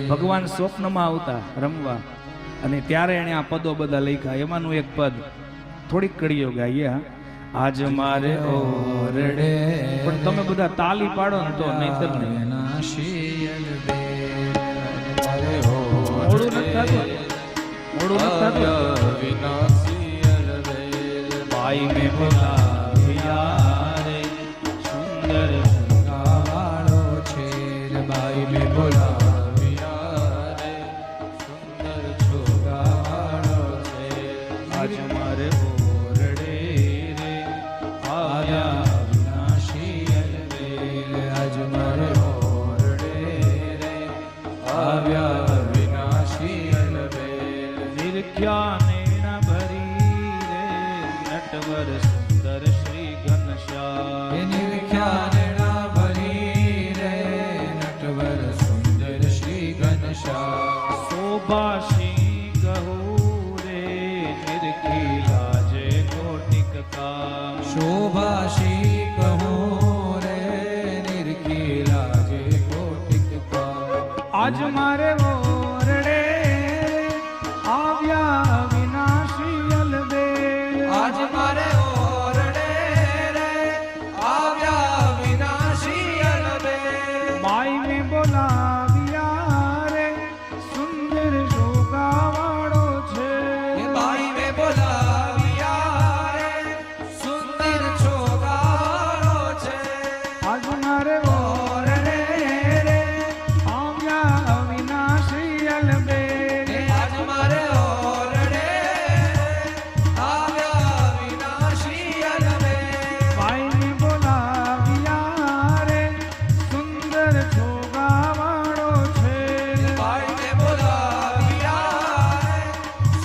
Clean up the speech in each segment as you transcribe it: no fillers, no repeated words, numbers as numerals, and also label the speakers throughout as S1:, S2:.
S1: ભગવાન સ્વપ્નમાં આવતા રમવા અને ત્યારે એને આ પદો બધા લખ્યા. એમાંનું એક પદ થોડીક કડીઓ ગાઈએ. આજ મારે ઓરડે, પણ તમે બધા તાલી પાડો ને તો નહીતર નહીં. મોડું નથી થતું, મોડું નથી થતું. ભાઈ મેં બોલાવ્યા રે સુંદર ગાવાળો છે. ભાઈ મેં બોલાવ્યા રે સુંદર છોગાવાળો છે. આજ મારે ઓરડે રે આવ્યા વિનાશી અલબેલ. આજ મારે ઓરડે રે આવ્યા વિનાશી અલબેલ. નિરખ્યા નેણા ભરી રે નટવર સુંદર શ્રી ઘનશ્યામ. નિરખ્યા નેણા ભરી રે નટવર સુંદર શ્રી ઘનશ્યામ. શોભાશી કહું રે નિરખી લાજે કોટિક કામ. શોભાશી કહું રે નિરખી લાજે કોટિક કામ. આજ મારે ઓરડે આવ્યા વિનાશી અલબેલ. આજ મારે ઓરડે રે આવ્યા વિનાશી અલબેલ. માઈ મેં બોલાવ્યા રે સુંદર જોગાવાળો છે. માઈ મેં બોલાવ્યા રે સુંદર જોગાવાળો છે. આજ મારે ઓરડે રે આવ્યા વિનાશી અલબેલ. આજ મારે ઓરડે આવ્યા વિનાશી અલબેલ. ભાઈને બોલાવ્યા રે સુંદર છોગાવાળો છે. ભાઈને બોલાવ્યા રે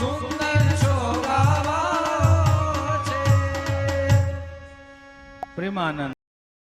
S1: સુંદર છોગાવાળો છે. પ્રેમાનંદ